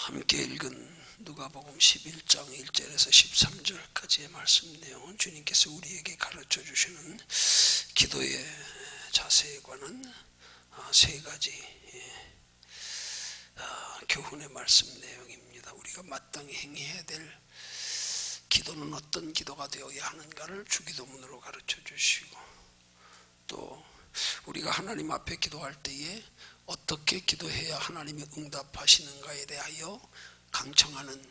함께 읽은 누가복음 11장 1절에서 13절까지의 말씀 내용은 주님께서 우리에게 가르쳐 주시는 기도의 자세에 관한 세 가지 교훈의 말씀 내용입니다. 우리가 마땅히 행해야 될 기도는 어떤 기도가 되어야 하는가를 주기도문으로 가르쳐 주시고, 또 우리가 하나님 앞에 기도할 때에 어떻게 기도해야 하나님이 응답하시는가에 대하여 강청하는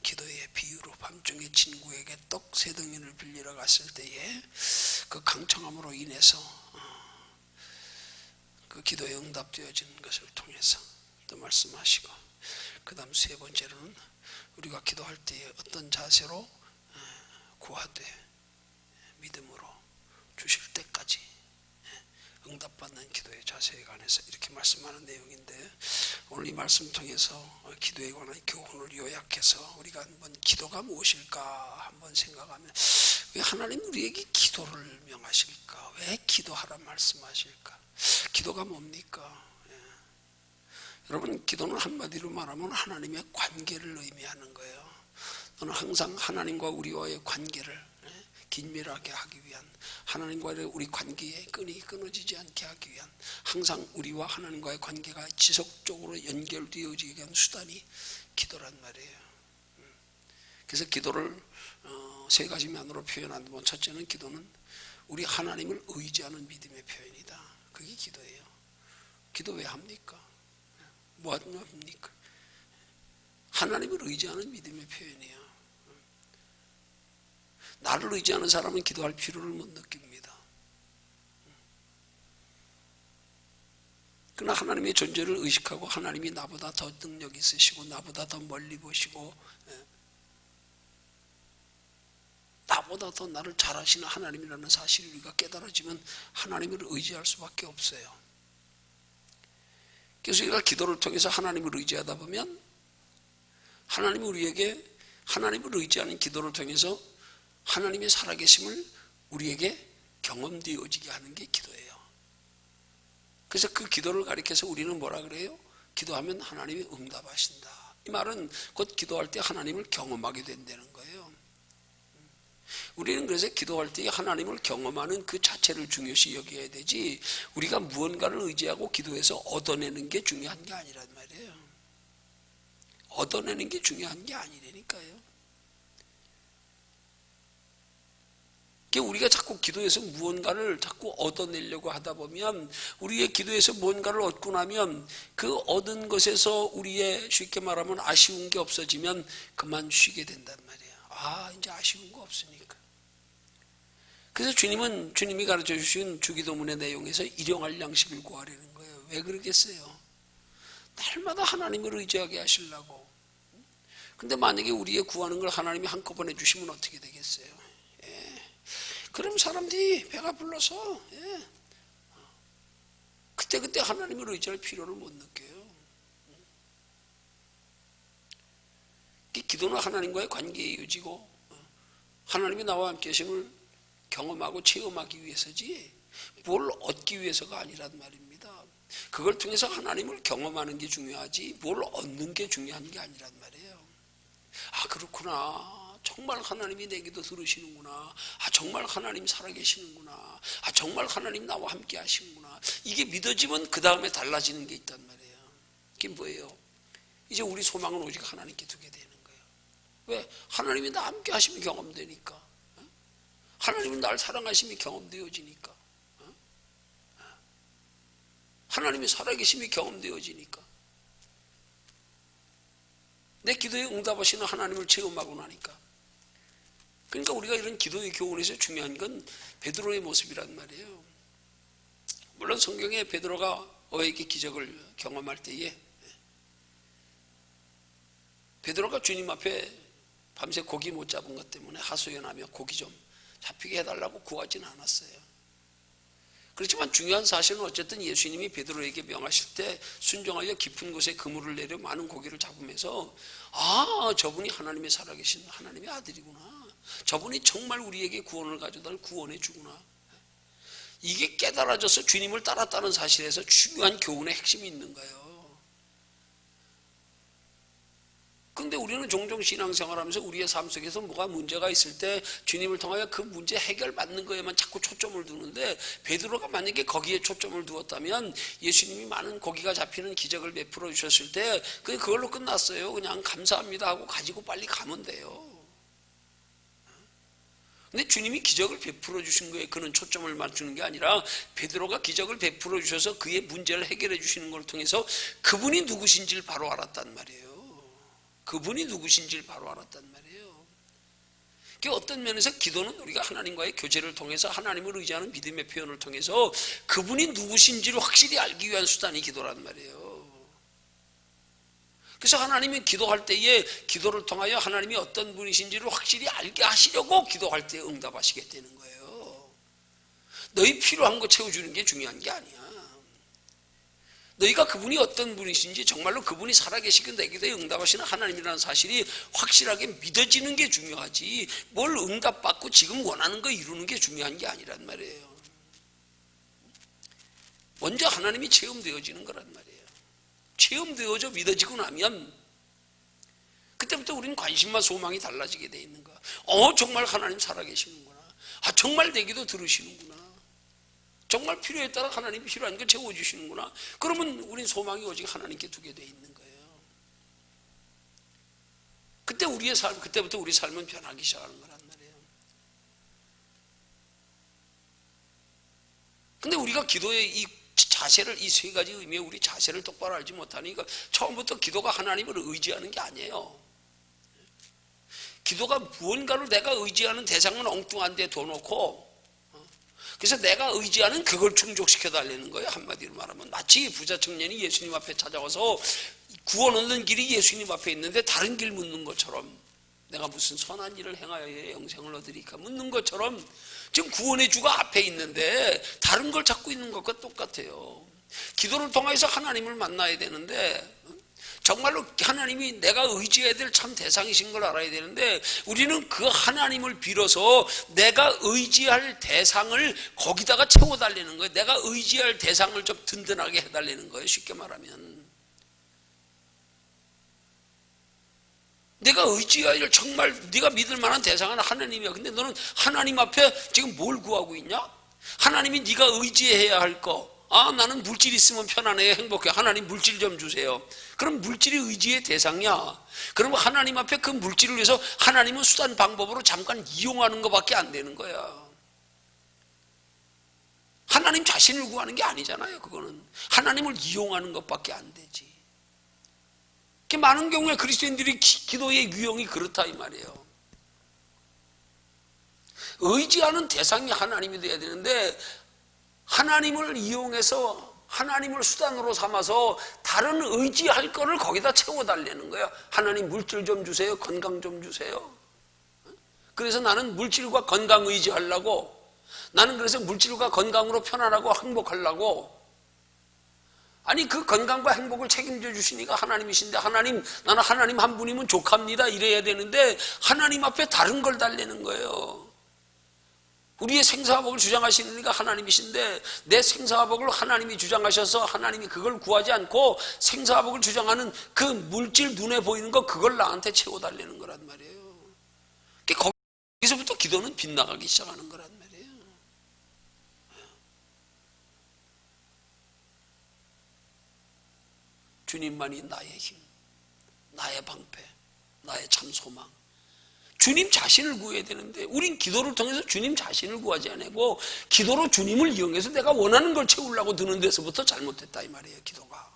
기도의 비유로, 밤중에 친구에게 떡 세 덩이를 빌리러 갔을 때에 그 강청함으로 인해서 그 기도에 응답되어진 것을 통해서 또 말씀하시고, 그 다음 세 번째로는 우리가 기도할 때에 어떤 자세로 구하되 믿음으로 주실 때까지 응답받는 기도의 자세에 관해서 이렇게 말씀하는 내용인데, 오늘 이 말씀 통해서 기도에 관한 교훈을 요약해서 우리가 한번 기도가 무엇일까 한번 생각하면, 왜 하나님 우리에게 기도를 명하실까? 왜 기도하라 말씀하실까? 기도가 뭡니까? 여러분, 기도는 한마디로 말하면 하나님의 관계를 의미하는 거예요. 너는 항상 하나님과 우리와의 관계를 긴밀하게 하기 위한, 하나님과의 우리 관계의 끈이 끊어지지 않게 하기 위한, 항상 우리와 하나님과의 관계가 지속적으로 연결되어지게 하는 수단이 기도란 말이에요. 그래서 기도를 세 가지 면으로 표현한다면, 첫째는 기도는 우리 하나님을 의지하는 믿음의 표현이다. 그게 기도예요. 기도 왜 합니까? 뭐 합니까? 하나님을 의지하는 믿음의 표현이에요. 나를 의지하는 사람은 기도할 필요를 못 느낍니다. 그러나 하나님의 존재를 의식하고, 하나님이 나보다 더 능력 있으시고 나보다 더 멀리 보시고 나보다 더 나를 잘 아시는 하나님이라는 사실을 우리가 깨달아지면 하나님을 의지할 수밖에 없어요. 그래서 우리가 기도를 통해서 하나님을 의지하다 보면, 하나님이 우리에게 하나님을 의지하는 기도를 통해서 하나님의 살아계심을 우리에게 경험되어지게 하는 게 기도예요. 그래서 그 기도를 가리켜서 우리는 뭐라 그래요? 기도하면 하나님이 응답하신다. 이 말은 곧 기도할 때 하나님을 경험하게 된다는 거예요. 우리는 그래서 기도할 때 하나님을 경험하는 그 자체를 중요시 여겨야 되지, 우리가 무언가를 의지하고 기도해서 얻어내는 게 중요한 게 아니란 말이에요. 얻어내는 게 중요한 게 아니라니까요. 우리가 자꾸 기도해서 무언가를 자꾸 얻어내려고 하다 보면, 우리의 기도에서 무언가를 얻고 나면 그 얻은 것에서 우리의, 쉽게 말하면 아쉬운 게 없어지면 그만 쉬게 된단 말이에요. 이제 아쉬운 거 없으니까. 그래서 주님이 가르쳐 주신 주기도문의 내용에서 일용할 양식을 구하려는 거예요. 왜 그러겠어요? 날마다 하나님을 의지하게 하시려고. 근데 만약에 우리의 구하는 걸 하나님이 한꺼번에 주시면 어떻게 되겠어요? 그럼 사람들이 배가 불러서 그때 하나님을 의지할 필요를 못 느껴요. 기도는 하나님과의 관계에 이어지고, 하나님이 나와 함께 하심을 경험하고 체험하기 위해서지 뭘 얻기 위해서가 아니란 말입니다. 그걸 통해서 하나님을 경험하는 게 중요하지 뭘 얻는 게 중요한 게 아니란 말이에요. 그렇구나. 정말 하나님이 내 기도 들으시는구나. 정말 하나님 살아계시는구나. 정말 하나님 나와 함께 하시는구나. 이게 믿어지면 그 다음에 달라지는 게 있단 말이에요. 그게 뭐예요? 이제 우리 소망은 오직 하나님께 두게 되는 거예요. 왜? 하나님이 나 함께 하심이 경험되니까. 하나님이 나를 사랑하심이 경험되어지니까. 하나님이 살아계심이 경험되어지니까. 내 기도에 응답하시는 하나님을 체험하고 나니까. 그러니까 우리가 이런 기도의 교훈에서 중요한 건 베드로의 모습이란 말이에요. 물론 성경에 베드로가 어에게 기적을 경험할 때에 베드로가 주님 앞에 밤새 고기 못 잡은 것 때문에 하소연하며 고기 좀 잡히게 해달라고 구하지는 않았어요. 그렇지만 중요한 사실은 어쨌든 예수님이 베드로에게 명하실 때 순종하여 깊은 곳에 그물을 내려 많은 고기를 잡으면서, 저분이 하나님의 살아계신 하나님의 아들이구나. 저분이 정말 우리에게 구원을 가져다 구원해 주구나. 이게 깨달아져서 주님을 따랐다는 사실에서 중요한 교훈의 핵심이 있는 거예요. 그런데 우리는 종종 신앙생활하면서 우리의 삶 속에서 뭐가 문제가 있을 때 주님을 통하여 그 문제 해결받는 거에만 자꾸 초점을 두는데, 베드로가 만약에 거기에 초점을 두었다면 예수님이 많은 고기가 잡히는 기적을 베풀어 주셨을 때 그걸로 끝났어요. 그냥 감사합니다 하고 가지고 빨리 가면 돼요. 근데 주님이 기적을 베풀어 주신 거에 그는 초점을 맞추는 게 아니라 베드로가 기적을 베풀어 주셔서 그의 문제를 해결해 주시는 걸 통해서 그분이 누구신지를 바로 알았단 말이에요. 그분이 누구신지를 바로 알았단 말이에요. 어떤 면에서 기도는 우리가 하나님과의 교제를 통해서 하나님을 의지하는 믿음의 표현을 통해서 그분이 누구신지를 확실히 알기 위한 수단이 기도란 말이에요. 그래서 하나님이 기도할 때에 기도를 통하여 하나님이 어떤 분이신지를 확실히 알게 하시려고 기도할 때 응답하시게 되는 거예요. 너희 필요한 거 채워주는 게 중요한 게 아니야. 너희가 그분이 어떤 분이신지, 정말로 그분이 살아계시고 내 기도에 응답하시는 하나님이라는 사실이 확실하게 믿어지는 게 중요하지, 뭘 응답받고 지금 원하는 거 이루는 게 중요한 게 아니란 말이에요. 먼저 하나님이 체험되어지는 거란 말이에요. 체험되어져 믿어지고 나면 그때부터 우리는 관심과 소망이 달라지게 돼 있는 거야. 정말 하나님 살아계시는구나. 정말 내 기도 들으시는구나. 정말 필요에 따라 하나님이 필요한 거 채워주시는구나. 그러면 우린 소망이 오직 하나님께 두게 돼 있는 거예요. 그때부터 우리 삶은 변하기 시작하는 거란 말이에요. 근데 우리가 기도의 이 자세를, 이 세 가지 의미의 우리 자세를 똑바로 알지 못하니까 처음부터 기도가 하나님을 의지하는 게 아니에요. 기도가 무언가를 내가 의지하는 대상은 엉뚱한 데 둬놓고, 그래서 내가 의지하는 그걸 충족시켜 달라는 거예요. 한마디로 말하면 마치 부자 청년이 예수님 앞에 찾아와서 구원 얻는 길이 예수님 앞에 있는데 다른 길 묻는 것처럼, 내가 무슨 선한 일을 행하여 영생을 얻으리까 묻는 것처럼, 지금 구원의 주가 앞에 있는데 다른 걸 찾고 있는 것과 똑같아요. 기도를 통해서 하나님을 만나야 되는데, 정말로 하나님이 내가 의지해야 될 참 대상이신 걸 알아야 되는데, 우리는 그 하나님을 빌어서 내가 의지할 대상을 거기다가 채워달라는 거예요. 내가 의지할 대상을 좀 든든하게 해달라는 거예요. 쉽게 말하면 내가 의지할, 정말 네가 믿을 만한 대상은 하나님이야. 근데 너는 하나님 앞에 지금 뭘 구하고 있냐? 하나님이 네가 의지해야 할 거, 나는 물질 있으면 편안해, 행복해, 하나님 물질 좀 주세요. 그럼 물질이 의지의 대상이야. 그럼 하나님 앞에 그 물질을 위해서 하나님은 수단 방법으로 잠깐 이용하는 것밖에 안 되는 거야. 하나님 자신을 구하는 게 아니잖아요. 그거는 하나님을 이용하는 것밖에 안 되지. 많은 경우에 그리스도인들이 기도의 유형이 그렇다 이 말이에요. 의지하는 대상이 하나님이 돼야 되는데, 하나님을 이용해서 하나님을 수단으로 삼아서 다른 의지할 거를 거기다 채워달라는 거예요. 하나님 물질 좀 주세요, 건강 좀 주세요. 그래서 나는 물질과 건강 의지하려고, 나는 그래서 물질과 건강으로 편안하고 행복하려고. 아니, 그 건강과 행복을 책임져 주시니까 하나님이신데, 하나님, 나는 하나님 한 분이면 족합니다 이래야 되는데 하나님 앞에 다른 걸 달라는 거예요. 우리의 생사화복을 주장하시는 이가 하나님이신데, 내 생사화복을 하나님이 주장하셔서 하나님이 그걸 구하지 않고 생사화복을 주장하는 그 물질, 눈에 보이는 거, 그걸 나한테 채워달라는 거란 말이에요. 거기서부터 기도는 빗나가기 시작하는 거란 말이에요. 주님만이 나의 힘, 나의 방패, 나의 참 소망. 주님 자신을 구해야 되는데, 우린 기도를 통해서 주님 자신을 구하지 않고 기도로 주님을 이용해서 내가 원하는 걸 채우려고 드는 데서부터 잘못됐다 이 말이에요. 기도가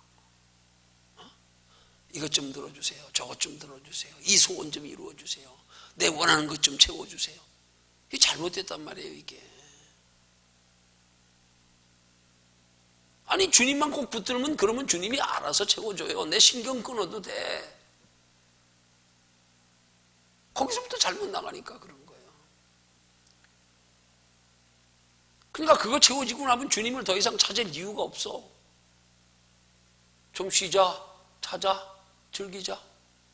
이것 좀 들어주세요, 저것 좀 들어주세요, 이 소원 좀 이루어주세요, 내 원하는 것 좀 채워주세요. 이게 잘못됐단 말이에요. 이게 아니, 주님만 꼭 붙들면 그러면 주님이 알아서 채워줘요. 내 신경 끊어도 돼. 거기서부터 잘못 나가니까 그런 거예요. 그러니까 그거 채워지고 나면 주님을 더 이상 찾을 이유가 없어. 좀 쉬자, 자자, 즐기자,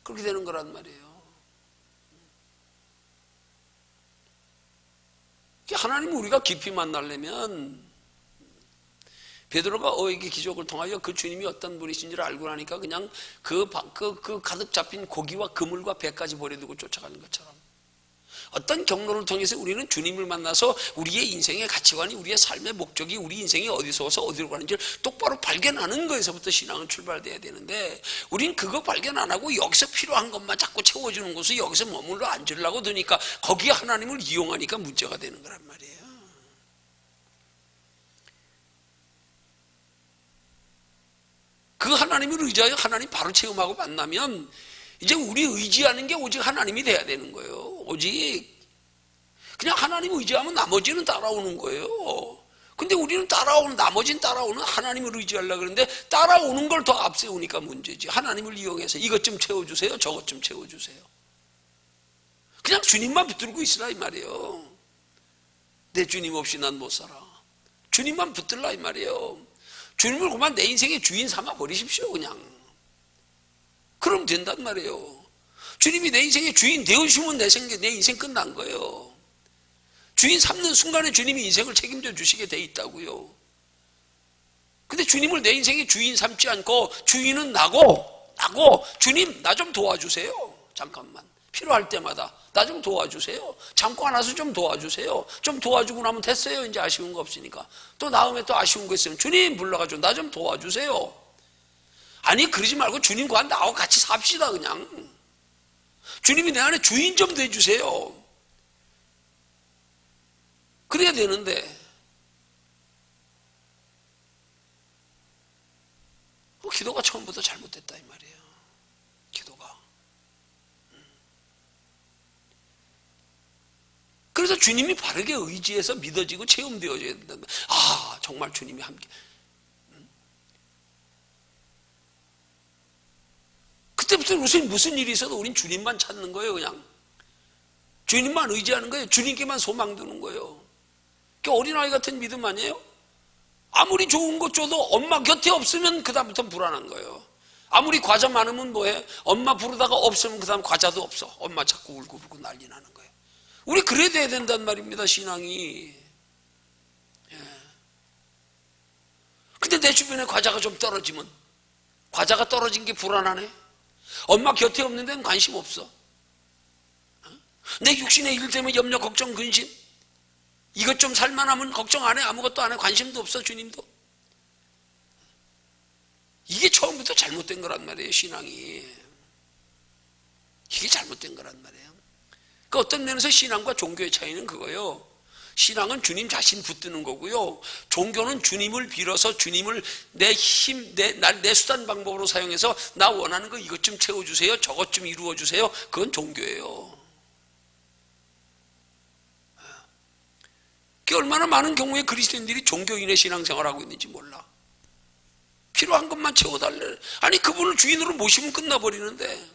그렇게 되는 거란 말이에요. 하나님을 우리가 깊이 만나려면 베드로가 어에게 기적을 통하여 그 주님이 어떤 분이신지를 알고 나니까 그냥 그 가득 잡힌 고기와 그물과 배까지 버려두고 쫓아가는 것처럼, 어떤 경로를 통해서 우리는 주님을 만나서 우리의 인생의 가치관이, 우리의 삶의 목적이, 우리 인생이 어디서 와서 어디로 가는지를 똑바로 발견하는 거에서부터 신앙은 출발돼야 되는데, 우린 그거 발견 안 하고 여기서 필요한 것만 자꾸 채워주는 곳에 여기서 머물러 앉으려고 드니까 거기에 하나님을 이용하니까 문제가 되는 거란 말이에요. 그 하나님을 의지하여 하나님 바로 체험하고 만나면 이제 우리 의지하는 게 오직 하나님이 돼야 되는 거예요. 오직 그냥 하나님 의지하면 나머지는 따라오는 거예요. 근데 우리는 나머지는 따라오는 하나님을 의지하려고 그러는데 따라오는 걸 더 앞세우니까 문제지. 하나님을 이용해서 이것 좀 채워주세요, 저것 좀 채워주세요. 그냥 주님만 붙들고 있으라 이 말이에요. 내 주님 없이 난 못 살아. 주님만 붙들라 이 말이에요. 주님을 그만 내 인생의 주인 삼아 버리십시오. 그냥 그럼 된단 말이에요. 주님이 내 인생의 주인 되어주시면 내 인생 끝난 거예요. 주인 삼는 순간에 주님이 인생을 책임져 주시게 돼 있다고요. 근데 주님을 내 인생의 주인 삼지 않고 주인은 나고 주님 나 좀 도와주세요. 잠깐만 필요할 때마다 나 좀 도와주세요. 잠깐 와서 좀 도와주세요. 좀 도와주고 나면 됐어요. 이제 아쉬운 거 없으니까. 또 다음에 또 아쉬운 거 있으면 주님 불러가지고 나 좀 도와주세요. 아니 그러지 말고 주님과 나하고 같이 삽시다. 그냥 주님이 내 안에 주인 좀 돼주세요. 그래야 되는데 기도가 처음부터 잘못됐다 이 말이에요. 기도가. 그래서 주님이 바르게 의지해서 믿어지고 체험되어져야 된다. 아 정말 주님이 함께. 그때부터 무슨 일이 있어도 우린 주님만 찾는 거예요. 그냥 주님만 의지하는 거예요. 주님께만 소망 두는 거예요. 어린아이 같은 믿음 아니에요? 아무리 좋은 것 줘도 엄마 곁에 없으면 그 다음부터 불안한 거예요. 아무리 과자 많으면 뭐해? 엄마 부르다가 없으면 그 다음 과자도 없어. 엄마 자꾸 울고 난리 나는 거예요. 우리 그래야 돼야 된단 말입니다. 신앙이. 근데 내 주변에 과자가 좀 떨어지면, 과자가 떨어진 게 불안하네. 엄마 곁에 없는 데는 관심 없어. 내 육신의 일 때문에 염려, 걱정, 근심, 이것 좀 살만하면 걱정 안 해. 아무것도 안 해. 관심도 없어. 주님도. 이게 처음부터 잘못된 거란 말이에요. 신앙이. 이게 잘못된 거란 말이에요. 그 어떤 면에서 신앙과 종교의 차이는 그거예요. 신앙은 주님 자신 붙드는 거고요. 종교는 주님을 빌어서 주님을 내 힘, 내 수단 방법으로 사용해서 나 원하는 거 이것 좀 채워주세요. 저것 좀 이루어주세요. 그건 종교예요. 얼마나 많은 경우에 그리스도인들이 종교인의 신앙생활을 하고 있는지 몰라. 필요한 것만 채워달래. 아니 그분을 주인으로 모시면 끝나버리는데.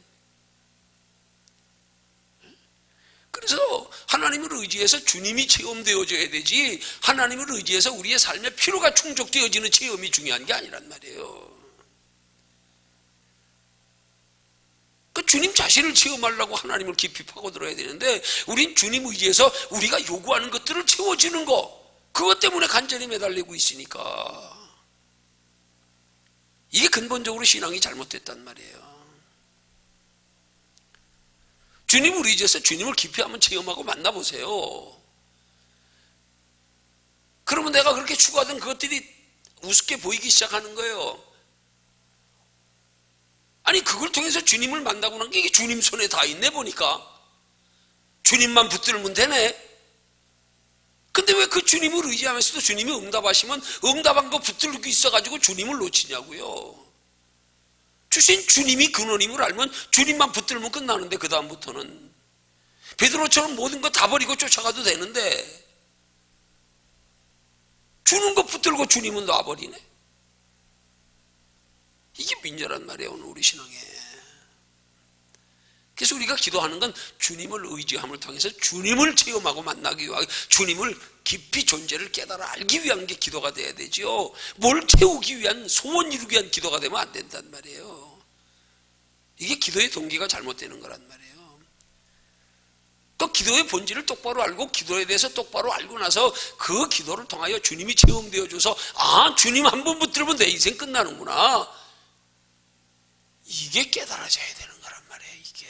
그래서 하나님을 의지해서 주님이 체험되어져야 되지, 하나님을 의지해서 우리의 삶의 필요가 충족되어지는 체험이 중요한 게 아니란 말이에요. 주님 자신을 체험하려고 하나님을 깊이 파고들어야 되는데, 우린 주님 의지해서 우리가 요구하는 것들을 채워주는 거, 그것 때문에 간절히 매달리고 있으니까 이게 근본적으로 신앙이 잘못됐단 말이에요. 주님을 의지해서 주님을 깊이 한번 체험하고 만나보세요. 그러면 내가 그렇게 추구하던 그것들이 우습게 보이기 시작하는 거예요. 아니 그걸 통해서 주님을 만나고 난 게 이게 주님 손에 다 있네 보니까. 주님만 붙들면 되네. 근데 왜 그 주님을 의지하면서도 주님이 응답하시면 응답한 거 붙들고 있어가지고 주님을 놓치냐고요. 주신 주님이 근원임을 알면 주님만 붙들면 끝나는데, 그 다음부터는 베드로처럼 모든 거 다 버리고 쫓아가도 되는데 주는 거 붙들고 주님은 놔버리네. 이게 민저란 말이에요. 오늘 우리 신앙에. 그래서 우리가 기도하는 건 주님을 의지함을 통해서 주님을 체험하고 만나기 위하여 주님을 깊이 존재를 깨달아 알기 위한 게 기도가 돼야 되죠. 뭘 채우기 위한, 소원 이루기 위한 기도가 되면 안 된단 말이에요. 이게 기도의 동기가 잘못되는 거란 말이에요. 그 기도의 본질을 똑바로 알고 기도에 대해서 똑바로 알고 나서 그 기도를 통하여 주님이 체험되어 줘서 주님 한 번 붙들면 내 인생 끝나는구나, 이게 깨달아져야 되는 거란 말이에요. 이게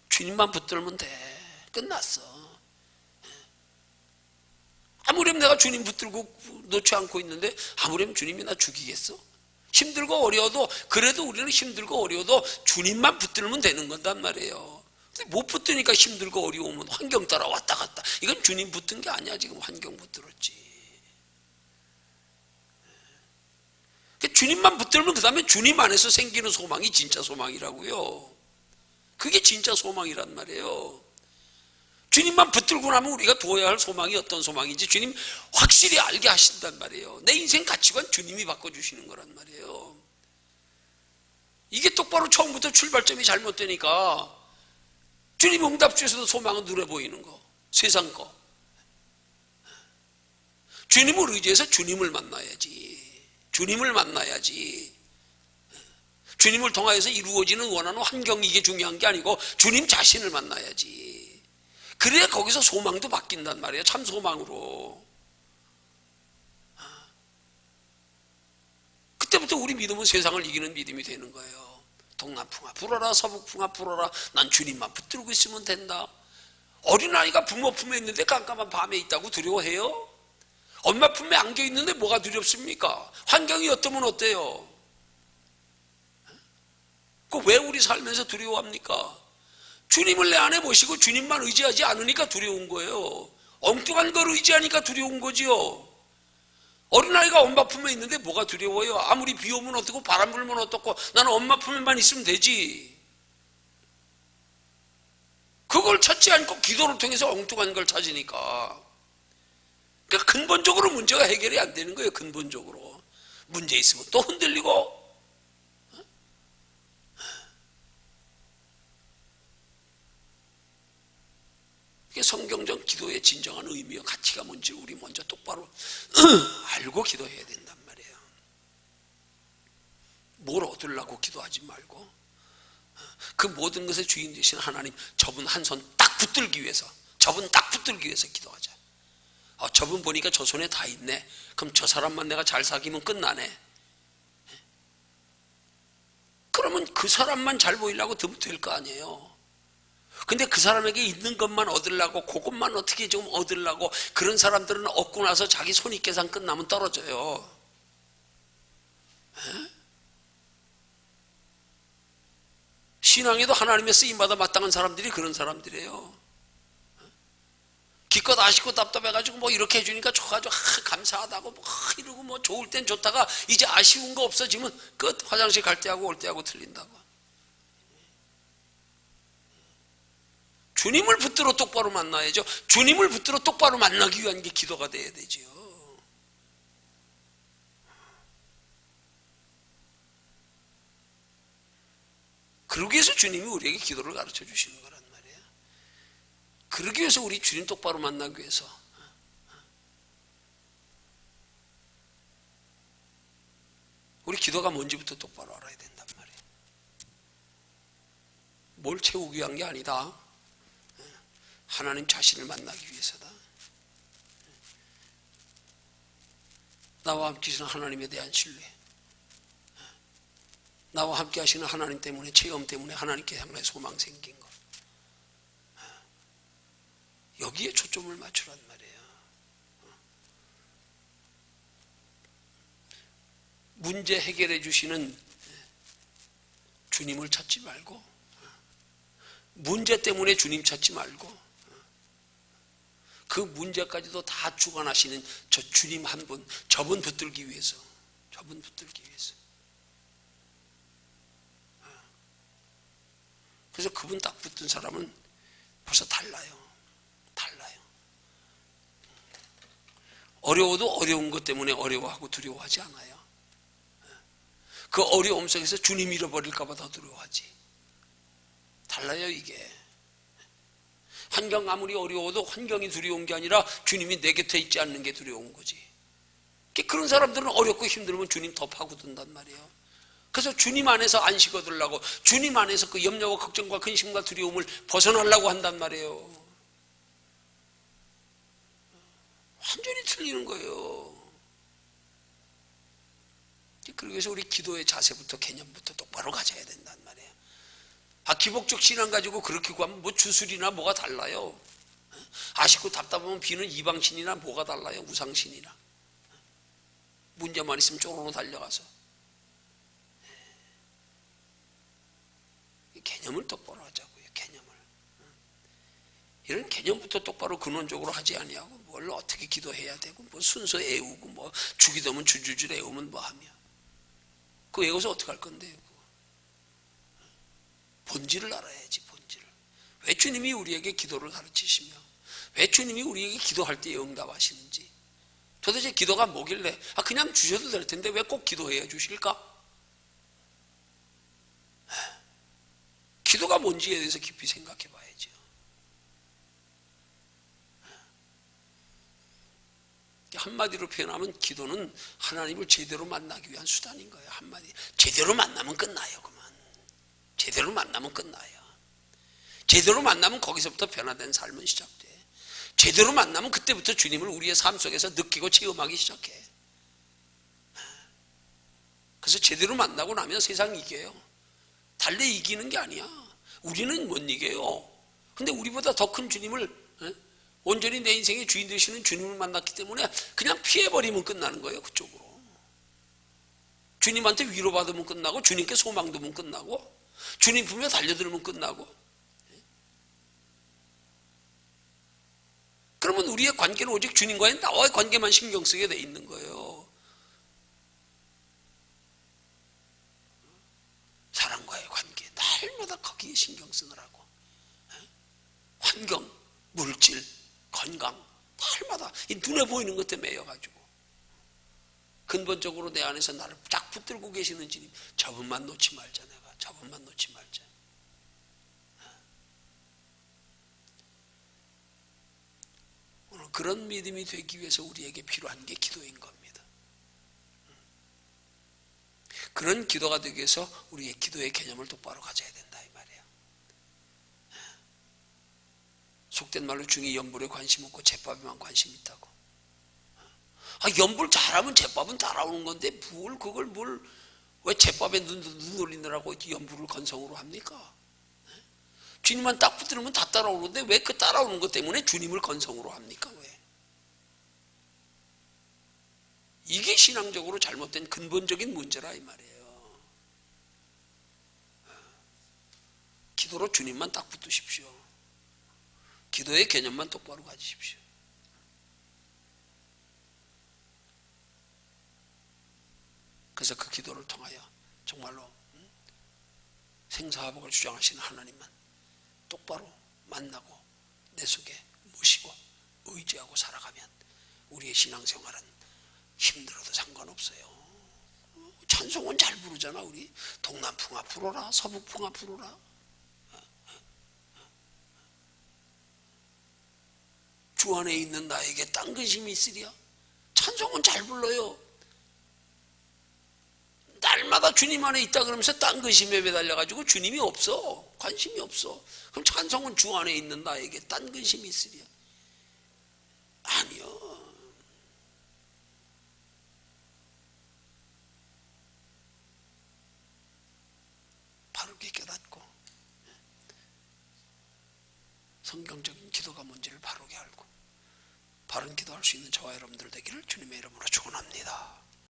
주님만 붙들면 돼, 끝났어. 아무렴 내가 주님 붙들고 놓지 않고 있는데 아무렴 주님이 나 죽이겠어? 힘들고 어려워도, 그래도 우리는 힘들고 어려워도 주님만 붙들면 되는 건단 말이에요. 못 붙으니까 힘들고 어려우면 환경 따라 왔다 갔다, 이건 주님 붙은 게 아니야. 지금 환경 붙들었지. 주님만 붙들면 그 다음에 주님 안에서 생기는 소망이 진짜 소망이라고요. 그게 진짜 소망이란 말이에요. 주님만 붙들고 나면 우리가 두어야 할 소망이 어떤 소망인지 주님 확실히 알게 하신단 말이에요. 내 인생 가치관 주님이 바꿔주시는 거란 말이에요. 이게 똑바로 처음부터 출발점이 잘못되니까 주님 응답 주셔도 소망은 눈에 보이는 거, 세상 거. 주님을 의지해서 주님을 만나야지. 주님을 만나야지. 주님을 통하여서 이루어지는 원하는 환경이 이게 중요한 게 아니고 주님 자신을 만나야지. 그래야 거기서 소망도 바뀐단 말이에요. 참 소망으로. 그때부터 우리 믿음은 세상을 이기는 믿음이 되는 거예요. 동남풍아 불어라, 서북풍아 불어라, 난 주님만 붙들고 있으면 된다. 어린아이가 부모 품에 있는데 깜깜한 밤에 있다고 두려워해요? 엄마 품에 안겨 있는데 뭐가 두렵습니까? 환경이 어떠면 어때요? 왜 우리 살면서 두려워합니까? 주님을 내 안에 모시고 주님만 의지하지 않으니까 두려운 거예요. 엉뚱한 걸 의지하니까 두려운 거지요. 어린아이가 엄마 품에 있는데 뭐가 두려워요? 아무리 비 오면 어떻고 바람 불면 어떻고, 나는 엄마 품에만 있으면 되지. 그걸 찾지 않고 기도를 통해서 엉뚱한 걸 찾으니까. 그러니까 근본적으로 문제가 해결이 안 되는 거예요. 근본적으로 문제 있으면 또 흔들리고. 이게 성경적 기도의 진정한 의미와 가치가 뭔지 우리 먼저 똑바로 알고 기도해야 된단 말이에요. 뭘 얻으려고 기도하지 말고 그 모든 것의 주인 되신 하나님, 저분 한 손 딱 붙들기 위해서, 저분 딱 붙들기 위해서 기도하자. 저분 보니까 저 손에 다 있네. 그럼 저 사람만 내가 잘 사귀면 끝나네. 그러면 그 사람만 잘 보이려고 더 될 거 아니에요. 근데 그 사람에게 있는 것만 얻으려고, 그것만 어떻게 좀 얻으려고, 그런 사람들은 얻고 나서 자기 손익계산 끝나면 떨어져요. 신앙에도 하나님의 쓰임받아 마땅한 사람들이 그런 사람들이에요. 기껏 아쉽고 답답해가지고 뭐 이렇게 해주니까 좋아가지고 감사하다고 뭐 이러고 뭐 좋을 땐 좋다가 이제 아쉬운 거 없어지면 끝. 화장실 갈 때 하고 올 때 하고 틀린다고. 주님을 붙들어 똑바로 만나야죠. 주님을 붙들어 똑바로 만나기 위한 게 기도가 돼야 되지요. 그러기 위해서 주님이 우리에게 기도를 가르쳐 주시는 거란 말이에요. 그러기 위해서 우리 주님 똑바로 만나기 위해서 우리 기도가 뭔지부터 똑바로 알아야 된단 말이에요. 뭘 채우기 위한 게 아니다. 하나님 자신을 만나기 위해서다. 나와 함께 하시는 하나님에 대한 신뢰, 나와 함께 하시는 하나님 때문에, 체험 때문에 하나님께 향해 소망 생긴 것, 여기에 초점을 맞추란 말이에요. 문제 해결해 주시는 주님을 찾지 말고, 문제 때문에 주님 찾지 말고, 그 문제까지도 다 주관하시는 저 주님 한 분, 저분 붙들기 위해서, 저분 붙들기 위해서. 그래서 그분 딱 붙든 사람은 벌써 달라요. 달라요. 어려워도 어려운 것 때문에 어려워하고 두려워하지 않아요. 그 어려움 속에서 주님 잃어버릴까 봐 더 두려워하지. 달라요 이게. 환경 아무리 어려워도 환경이 두려운 게 아니라 주님이 내 곁에 있지 않는 게 두려운 거지. 그런 사람들은 어렵고 힘들면 주님 더 파고든단 말이에요. 그래서 주님 안에서 안식 얻으려고, 주님 안에서 그 염려와 걱정과 근심과 두려움을 벗어나려고 한단 말이에요. 완전히 틀리는 거예요. 그래서 우리 기도의 자세부터 개념부터 똑바로 가져야 된단 말이에요. 기복적 신앙 가지고 그렇게 구하면 뭐 주술이나 뭐가 달라요. 아쉽고 답답하면 비는 이방신이나 뭐가 달라요. 우상신이나. 문제만 있으면 쪼로로 달려가서. 개념을 똑바로 하자고요. 개념을. 이런 개념부터 똑바로 근원적으로 하지 아니하고 뭘 어떻게 기도해야 되고 뭐 순서 애우고 뭐 주기도면 주주줄 애우면 뭐하며 그거 애워서 어떻게 할 건데요. 본질을 알아야지. 본질을. 왜 주님이 우리에게 기도를 가르치시며 왜 주님이 우리에게 기도할 때 응답하시는지, 도대체 기도가 뭐길래 그냥 주셔도 될 텐데 왜 꼭 기도해야 주실까? 기도가 뭔지에 대해서 깊이 생각해 봐야죠. 한마디로 표현하면 기도는 하나님을 제대로 만나기 위한 수단인 거예요. 한마디. 제대로 만나면 끝나요. 그만. 제대로 만나면 끝나요. 제대로 만나면 거기서부터 변화된 삶은 시작돼. 제대로 만나면 그때부터 주님을 우리의 삶 속에서 느끼고 체험하기 시작해. 그래서 제대로 만나고 나면 세상 이겨요. 달래 이기는 게 아니야. 우리는 못 이겨요. 근데 우리보다 더 큰 주님을, 온전히 내 인생의 주인 되시는 주님을 만났기 때문에 그냥 피해버리면 끝나는 거예요. 그쪽으로. 주님한테 위로받으면 끝나고, 주님께 소망 두면 끝나고, 주님 품에 달려들면 끝나고. 그러면 우리의 관계는 오직 주님과의 나와의 관계만 신경 쓰게 돼 있는 거예요. 사람과의 관계 날마다 거기에 신경 쓰느라고. 환경, 물질, 건강 날마다 이 눈에 보이는 것에 매여가지고 근본적으로 내 안에서 나를 쫙 붙들고 계시는 주님, 저분만 놓지 말자. 내가 저분만 놓지 말자. 오늘 그런 믿음이 되기 위해서 우리에게 필요한 게 기도인 겁니다. 그런 기도가 되기 위해서 우리의 기도의 개념을 똑바로 가져야 된다 이 말이에요. 속된 말로 중이 연불에 관심 없고 제밥에만 관심 있다고. 연불 잘하면 제밥은 따라오는 건데 왜 제밥에 눈 돌리느라고 연불을 건성으로 합니까? 주님만 딱 붙들면 다 따라오는데 왜 그 따라오는 것 때문에 주님을 건성으로 합니까? 왜? 이게 신앙적으로 잘못된 근본적인 문제라 이 말이에요. 기도로 주님만 딱 붙드십시오. 기도의 개념만 똑바로 가지십시오. 그래서 그 기도를 통하여 정말로 생사화복을 주장하시는 하나님만 똑바로 만나고 내 속에 모시고 의지하고 살아가면 우리의 신앙생활은 힘들어도 상관없어요. 찬송은 잘 부르잖아. 우리 동남풍아 불어라, 서북풍아 불어라. 주 안에 있는 나에게 딴 근심이 있으랴. 찬송은 잘 불러요. 날마다 주님 안에 있다 그러면서 딴 근심에 매달려가지고 주님이 없어. 관심이 없어. 그럼 찬송은 주 안에 있는 나에게 딴 근심이 있으랴. 아니요. 바르게 깨닫고 성경적인 기도가 뭔지를 바르게 알고 바른 기도할 수 있는 저와 여러분들 되기를 주님의 이름으로 축원합니다.